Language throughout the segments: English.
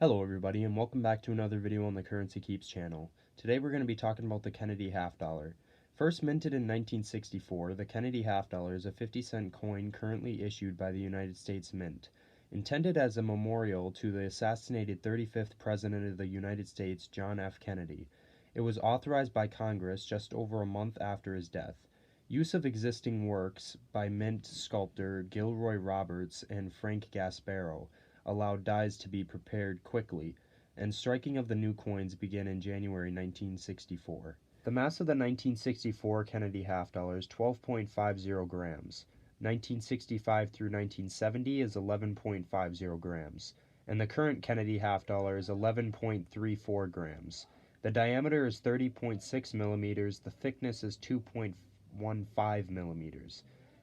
Hello everybody and welcome back to another video on the Currency Keeps channel. Today we're going to be talking about the Kennedy half dollar. First minted in 1964, the Kennedy half dollar is a 50-cent coin currently issued by the United States Mint. Intended as a memorial to the assassinated 35th President of the United States, John F. Kennedy. It was authorized by Congress just over a month after his death. Use of existing works by Mint sculptor Gilroy Roberts and Frank Gasparo allowed dies to be prepared quickly, and striking of the new coins began in January 1964. The mass of the 1964 Kennedy half dollar is 12.50 grams. 1965 through 1970 is 11.50 grams, and the current Kennedy half dollar is 11.34 grams. The diameter is 30.6 millimeters, the thickness is 2.15 millimeters.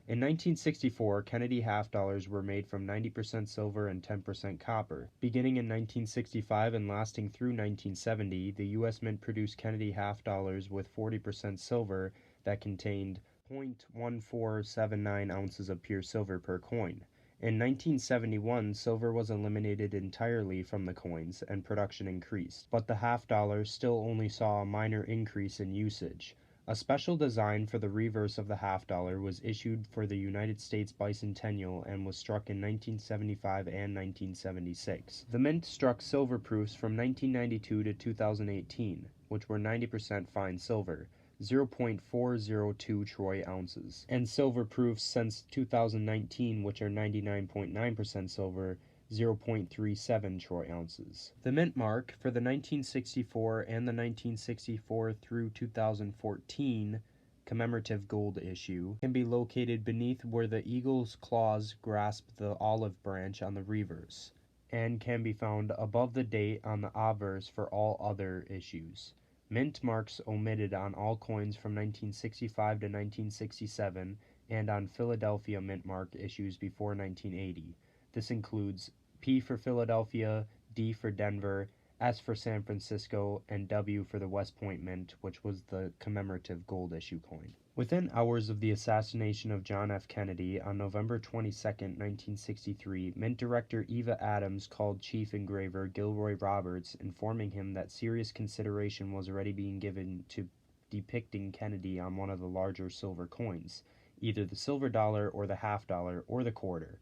In 1964, Kennedy half dollars were made from 90% silver and 10% copper. Beginning in 1965 and lasting through 1970, the U.S. Mint produced Kennedy half dollars with 40% silver that contained 0.1479 ounces of pure silver per coin. In 1971, silver was eliminated entirely from the coins and production increased, but the half dollar still only saw a minor increase in usage. A special design for the reverse of the half dollar was issued for the United States bicentennial and was struck in 1975 and 1976. The Mint struck silver proofs from 1992 to 2018, which were 90% fine silver, 0.402 troy ounces, and silver proofs since 2019, which are 99.9% silver, 0.37 troy ounces. The mint mark for the 1964 and the 1964 through 2014 commemorative gold issue can be located beneath where the eagle's claws grasp the olive branch on the reverse, and can be found above the date on the obverse for all other issues. Mint marks omitted on all coins from 1965 to 1967 and on Philadelphia mint mark issues before 1980. This includes P for Philadelphia, D for Denver, S for San Francisco, and W for the West Point Mint, which was the commemorative gold issue coin. Within hours of the assassination of John F. Kennedy on November 22, 1963, Mint Director Eva Adams called Chief Engraver Gilroy Roberts, informing him that serious consideration was already being given to depicting Kennedy on one of the larger silver coins, either the silver dollar or the half dollar or the quarter.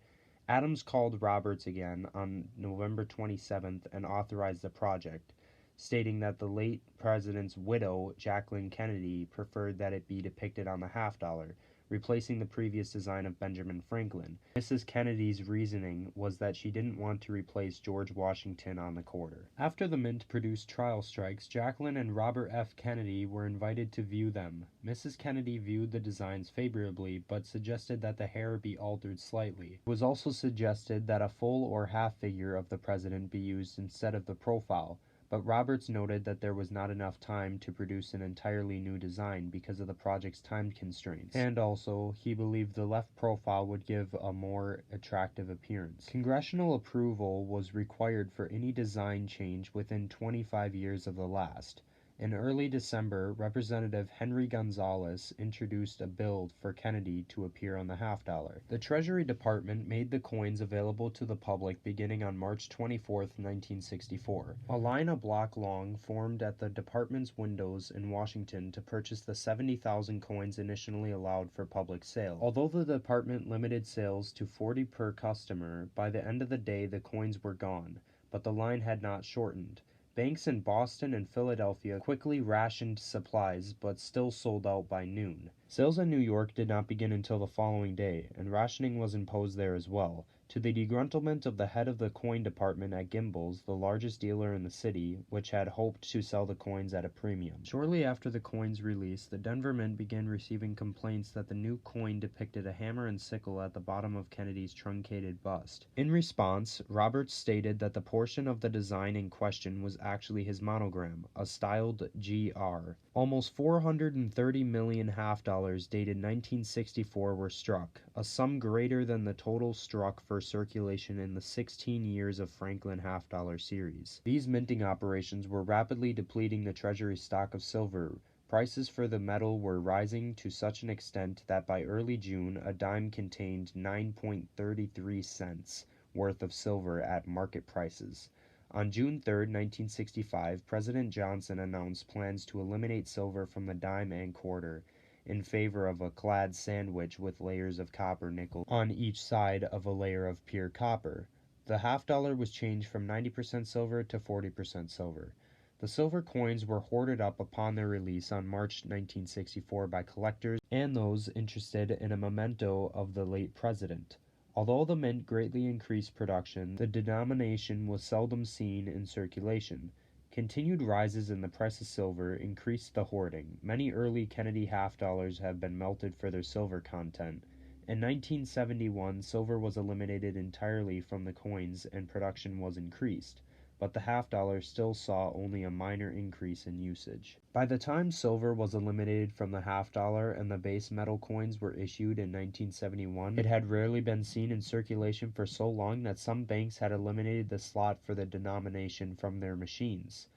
Adams called Roberts again on November 27th and authorized the project, stating that the late president's widow, Jacqueline Kennedy, preferred that it be depicted on the half dollar, replacing the previous design of Benjamin Franklin. Mrs. Kennedy's reasoning was that she didn't want to replace George Washington on the quarter. After the Mint produced trial strikes, Jacqueline and Robert F. Kennedy were invited to view them. Mrs. Kennedy viewed the designs favorably, but suggested that the hair be altered slightly. It was also suggested that a full or half figure of the president be used instead of the profile, but Roberts noted that there was not enough time to produce an entirely new design because of the project's time constraints, and also he believed the left profile would give a more attractive appearance. Congressional approval was required for any design change within 25 years of the last. In early December, Representative Henry Gonzalez introduced a bill for Kennedy to appear on the half dollar. The Treasury Department made the coins available to the public beginning on March 24, 1964. A line a block long formed at the department's windows in Washington to purchase the 70,000 coins initially allowed for public sale. Although the department limited sales to 40 per customer, by the end of the day the coins were gone, but the line had not shortened. Banks in Boston and Philadelphia quickly rationed supplies, but still sold out by noon. Sales in New York did not begin until the following day, and rationing was imposed there as well, to the begruntlement of the head of the coin department at Gimbel's, the largest dealer in the city, which had hoped to sell the coins at a premium. Shortly after the coin's release, the Denver Mint began receiving complaints that the new coin depicted a hammer and sickle at the bottom of Kennedy's truncated bust. In response, Roberts stated that the portion of the design in question was actually his monogram, a styled GR. Almost 430 million half dollars dated 1964 were struck, a sum greater than the total struck for circulation in the 16 years of Franklin half dollar series. These minting operations were rapidly depleting the treasury stock of silver. Prices for the metal were rising to such an extent that by early June, a dime contained 9.33 cents worth of silver at market prices. On June 3, 1965, President Johnson announced plans to eliminate silver from the dime and quarter in favor of a clad sandwich with layers of copper nickel on each side of a layer of pure copper. The half dollar was changed from 90% silver to 40% silver. The silver coins were hoarded up upon their release on March 1964 by collectors and those interested in a memento of the late president. Although the mint greatly increased production, the denomination was seldom seen in circulation. Continued rises in the price of silver increased the hoarding. Many early Kennedy half dollars have been melted for their silver content. In 1971, silver was eliminated entirely from the coins and production was increased, but the half dollar still saw only a minor increase in usage. By the time silver was eliminated from the half dollar and the base metal coins were issued in 1971, it had rarely been seen in circulation for so long that some banks had eliminated the slot for the denomination from their machines.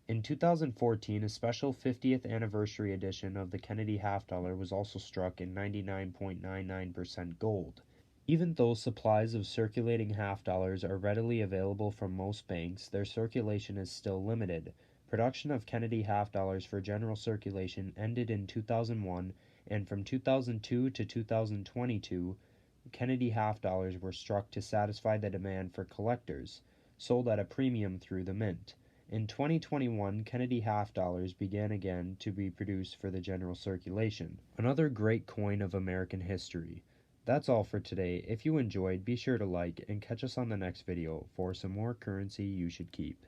In 2014, a special 50th anniversary edition of the Kennedy half dollar was also struck in 99.99% gold. Even though supplies of circulating half dollars are readily available from most banks, their circulation is still limited. Production of Kennedy half dollars for general circulation ended in 2001, and from 2002 to 2022, Kennedy half dollars were struck to satisfy the demand for collectors, sold at a premium through the mint. In 2021, Kennedy half dollars began again to be produced for the general circulation. Another great coin of American history. That's all for today. If you enjoyed, be sure to like and catch us on the next video for some more currency you should keep.